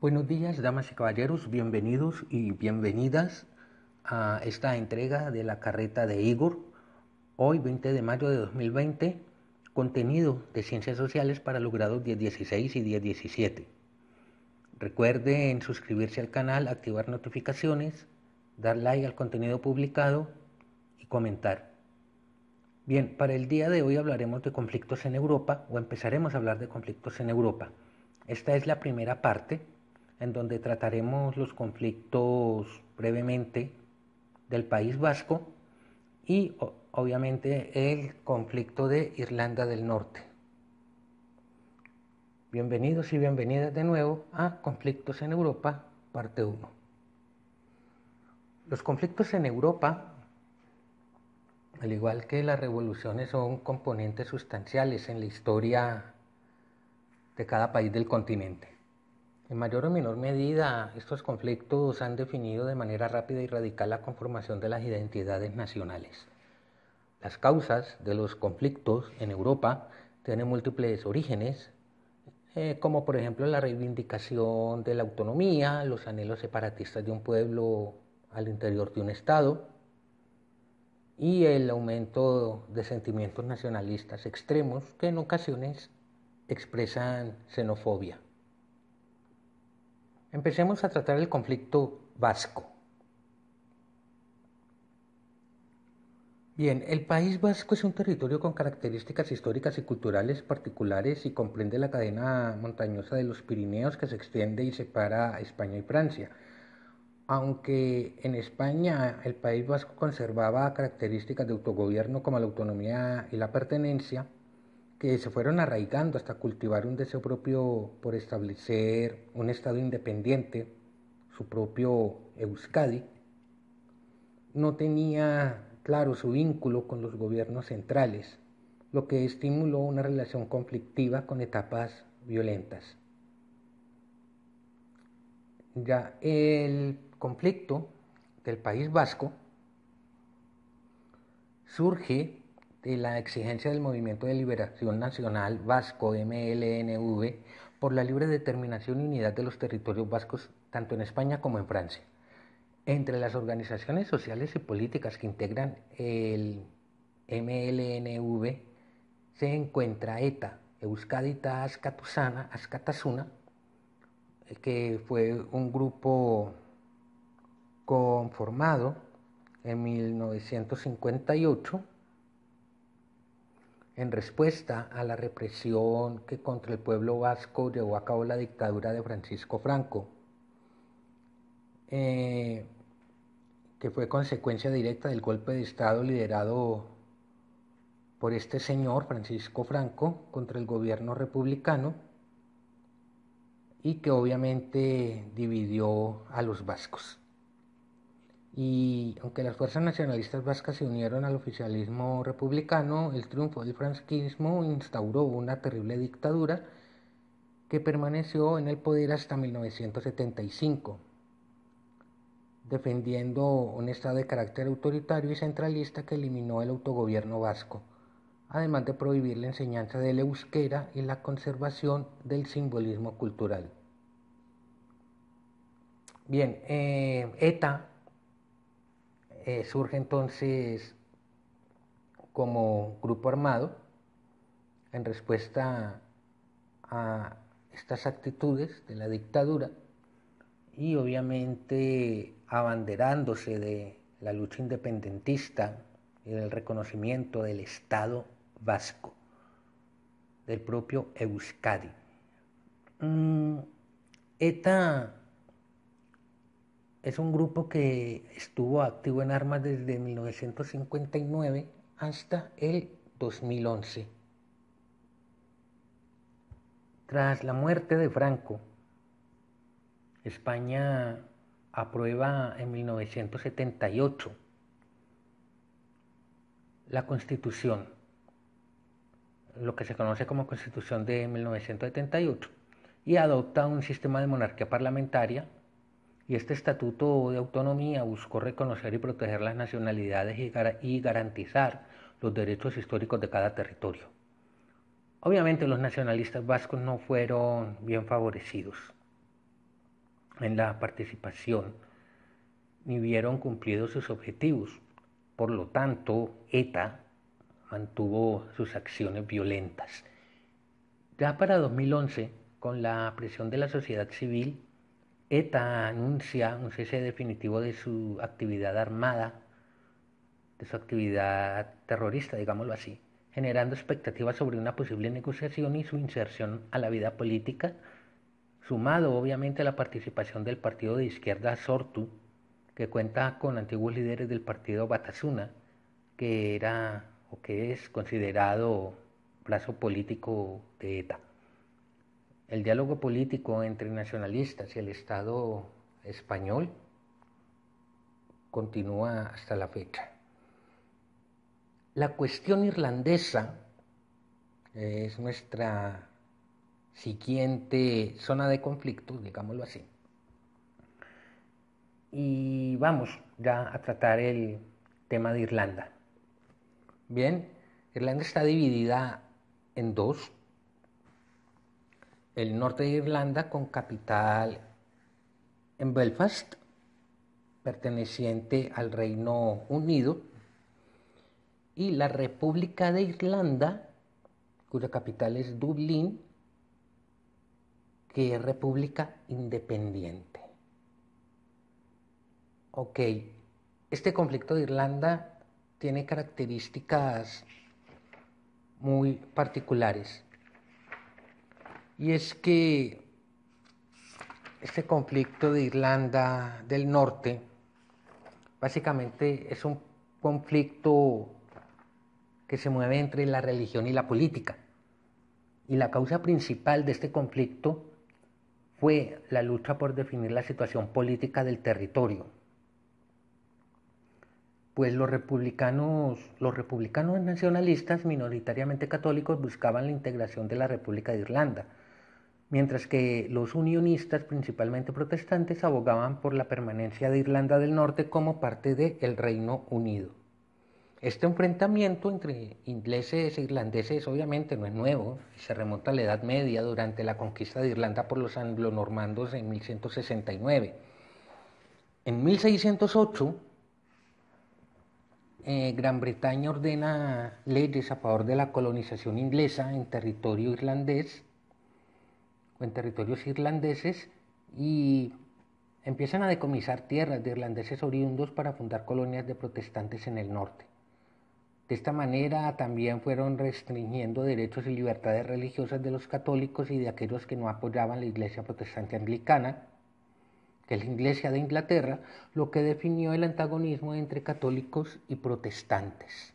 Buenos días, damas y caballeros, bienvenidos y bienvenidas a esta entrega de la carreta de Igor, hoy 20 de mayo de 2020, contenido de Ciencias Sociales para los grados 10-16 y 10-17. Recuerden suscribirse al canal, activar notificaciones, dar like al contenido publicado y comentar. Bien, para el día de hoy hablaremos de conflictos en Europa, o empezaremos a hablar de conflictos en Europa. Esta es la primera parte, en donde trataremos los conflictos brevemente del País Vasco y obviamente el conflicto de Irlanda del Norte. Bienvenidos y bienvenidas de nuevo a Conflictos en Europa, parte 1. Los conflictos en Europa, al igual que las revoluciones, son componentes sustanciales en la historia de cada país del continente. En mayor o menor medida, estos conflictos han definido de manera rápida y radical la conformación de las identidades nacionales. Las causas de los conflictos en Europa tienen múltiples orígenes, como por ejemplo la reivindicación de la autonomía, los anhelos separatistas de un pueblo al interior de un Estado y el aumento de sentimientos nacionalistas extremos que en ocasiones expresan xenofobia. Empecemos a tratar el conflicto vasco. Bien, el País Vasco es un territorio con características históricas y culturales particulares y comprende la cadena montañosa de los Pirineos que se extiende y separa a España y Francia. Aunque en España el País Vasco conservaba características de autogobierno como la autonomía y la pertenencia, que se fueron arraigando hasta cultivar un deseo propio por establecer un estado independiente, su propio Euskadi, no tenía claro su vínculo con los gobiernos centrales, lo que estimuló una relación conflictiva con etapas violentas. Ya el conflicto del País Vasco surge de la exigencia del Movimiento de Liberación Nacional Vasco MLNV por la libre determinación y unidad de los territorios vascos tanto en España como en Francia. Entre las organizaciones sociales y políticas que integran el MLNV se encuentra ETA, Euskadita Askatasuna, que fue un grupo conformado en 1958 en respuesta a la represión que contra el pueblo vasco llevó a cabo la dictadura de Francisco Franco, que fue consecuencia directa del golpe de Estado liderado por este señor Francisco Franco contra el gobierno republicano y que obviamente dividió a los vascos. Y aunque las fuerzas nacionalistas vascas se unieron al oficialismo republicano, el triunfo del franquismo instauró una terrible dictadura que permaneció en el poder hasta 1975, defendiendo un estado de carácter autoritario y centralista que eliminó el autogobierno vasco, además de prohibir la enseñanza del euskera y la conservación del simbolismo cultural. Bien, ETA surge entonces como grupo armado en respuesta a estas actitudes de la dictadura y obviamente abanderándose de la lucha independentista y del reconocimiento del Estado vasco, del propio Euskadi. ETA es un grupo que estuvo activo en armas desde 1959 hasta el 2011. Tras la muerte de Franco, España aprueba en 1978 la Constitución, lo que se conoce como Constitución de 1978, y adopta un sistema de monarquía parlamentaria. Y este estatuto de autonomía buscó reconocer y proteger las nacionalidades y garantizar los derechos históricos de cada territorio. Obviamente los nacionalistas vascos no fueron bien favorecidos. en la participación ni vieron cumplidos sus objetivos. Por lo tanto, ETA mantuvo sus acciones violentas. Ya para 2011, con la presión de la sociedad civil, ETA anuncia un cese definitivo de su actividad armada, de su actividad terrorista, digámoslo así, generando expectativas sobre una posible negociación y su inserción a la vida política, sumado obviamente a la participación del partido de izquierda Sortu, que cuenta con antiguos líderes del partido Batasuna, que era o que es considerado brazo político de ETA. El diálogo político entre nacionalistas y el Estado español continúa hasta la fecha. La cuestión irlandesa es nuestra siguiente zona de conflicto, digámoslo así. Y vamos ya a tratar el tema de Irlanda. Bien, Irlanda está dividida en dos. El norte de Irlanda con capital en Belfast, perteneciente al Reino Unido, y la República de Irlanda, cuya capital es Dublín, que es república independiente. Ok, este conflicto de Irlanda tiene características muy particulares. Y es que este conflicto de Irlanda del Norte básicamente es un conflicto que se mueve entre la religión y la política. Y la causa principal de este conflicto fue la lucha por definir la situación política del territorio. Pues los republicanos nacionalistas minoritariamente católicos buscaban la integración de la República de Irlanda, mientras que los unionistas, principalmente protestantes, abogaban por la permanencia de Irlanda del Norte como parte del Reino Unido. Este enfrentamiento entre ingleses e irlandeses obviamente no es nuevo, se remonta a la Edad Media durante la conquista de Irlanda por los anglonormandos en 1169. En 1608, Gran Bretaña ordena leyes a favor de la colonización inglesa en territorio irlandés o en territorios irlandeses y empiezan a decomisar tierras de irlandeses oriundos para fundar colonias de protestantes en el norte. De esta manera también fueron restringiendo derechos y libertades religiosas de los católicos y de aquellos que no apoyaban la Iglesia protestante anglicana, que es la Iglesia de Inglaterra, lo que definió el antagonismo entre católicos y protestantes.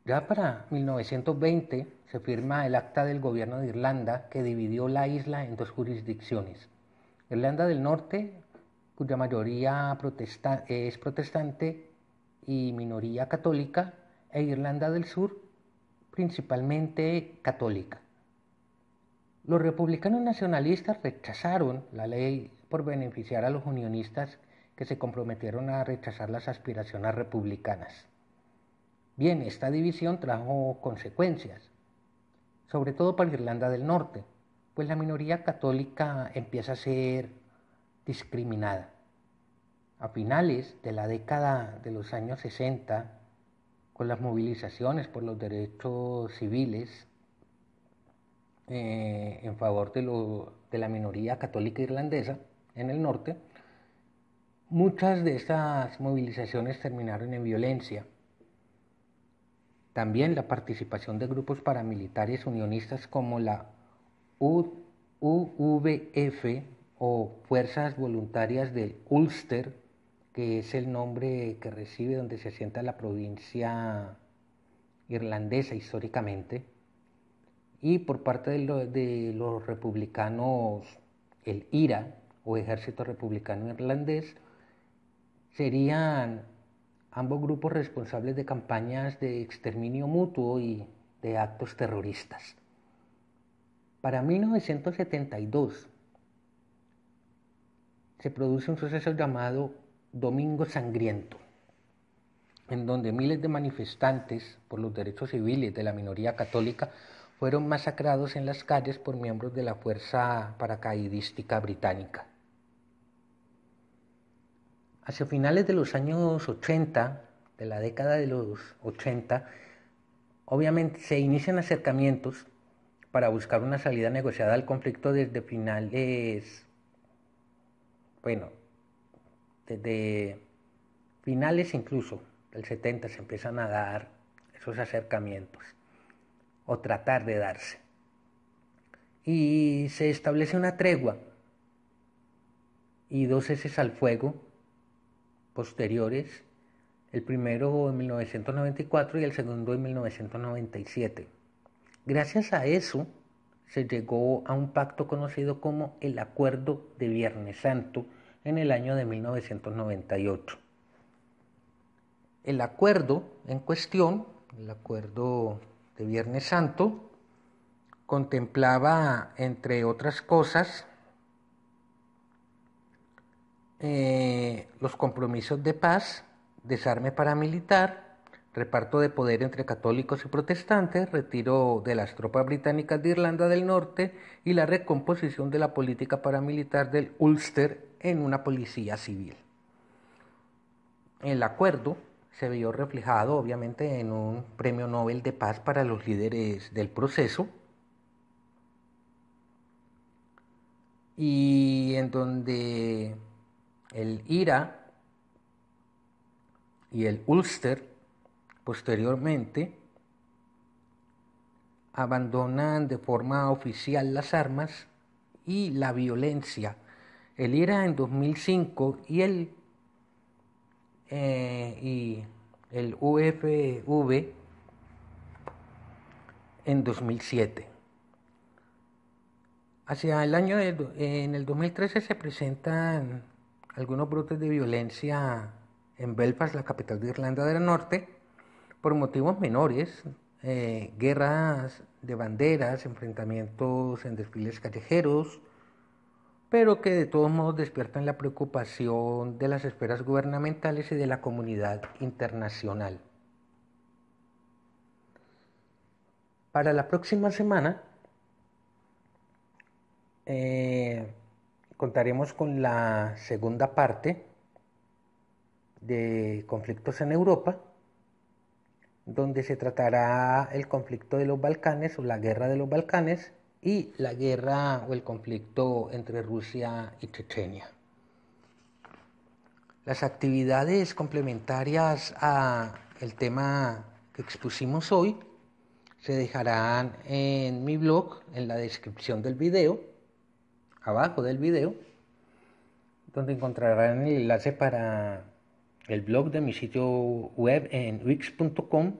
Ya para 1920 se firma el Acta del Gobierno de Irlanda que dividió la isla en dos jurisdicciones. Irlanda del Norte, cuya mayoría es protestante y minoría católica, e Irlanda del Sur, principalmente católica. Los republicanos nacionalistas rechazaron la ley por beneficiar a los unionistas que se comprometieron a rechazar las aspiraciones republicanas. Bien, esta división trajo consecuencias, sobre todo para Irlanda del Norte, pues la minoría católica empieza a ser discriminada. A finales de la década de los años 60, con las movilizaciones por los derechos civiles en favor de la minoría católica irlandesa en el norte, muchas de estas movilizaciones terminaron en violencia. También la participación de grupos paramilitares unionistas como la UVF o Fuerzas Voluntarias del Ulster, que es el nombre que recibe donde se asienta la provincia irlandesa históricamente, y por parte de los republicanos, el IRA o Ejército Republicano Irlandés, serían ambos grupos responsables de campañas de exterminio mutuo y de actos terroristas. Para 1972 se produce un suceso llamado Domingo Sangriento, en donde miles de manifestantes por los derechos civiles de la minoría católica fueron masacrados en las calles por miembros de la Fuerza Paracaidística Británica. Hacia finales de los años 80, de la década de los 80, obviamente se inician acercamientos para buscar una salida negociada al conflicto desde finales incluso del 70 se empiezan a dar esos acercamientos, o tratar de darse. Y se establece una tregua y 2 ceses al fuego posteriores, el primero en 1994 y el segundo en 1997. Gracias a eso se llegó a un pacto conocido como el Acuerdo de Viernes Santo en el año de 1998. El acuerdo en cuestión, el Acuerdo de Viernes Santo, contemplaba, entre otras cosas, los compromisos de paz, desarme paramilitar, reparto de poder entre católicos y protestantes, retiro de las tropas británicas de Irlanda del Norte y la recomposición de la política paramilitar del Ulster en una policía civil. El acuerdo se vio reflejado obviamente en un premio Nobel de Paz para los líderes del proceso, y en donde el IRA y el Ulster posteriormente abandonan de forma oficial las armas y la violencia. El IRA en 2005 y el UFV en 2007. Hacia el año en el 2013 se presentan algunos brotes de violencia en Belfast, la capital de Irlanda del Norte, por motivos menores, guerras de banderas, enfrentamientos en desfiles callejeros, pero que de todos modos despiertan la preocupación de las esferas gubernamentales y de la comunidad internacional. Para la próxima semana contaremos con la segunda parte de conflictos en Europa, donde se tratará el conflicto de los Balcanes o la guerra de los Balcanes y la guerra o el conflicto entre Rusia y Chechenia. Las actividades complementarias a el tema que expusimos hoy se dejarán en mi blog, en la descripción del video, abajo del video, donde encontrarán el enlace para el blog de mi sitio web en wix.com,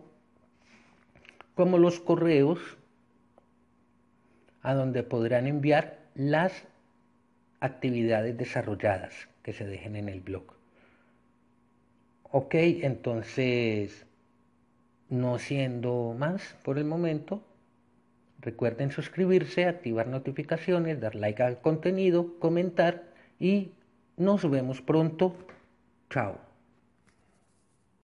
como los correos a donde podrán enviar las actividades desarrolladas que se dejen en el blog. Ok, entonces, no siendo más por el momento, recuerden suscribirse, activar notificaciones, dar like al contenido, comentar y nos vemos pronto. Chao.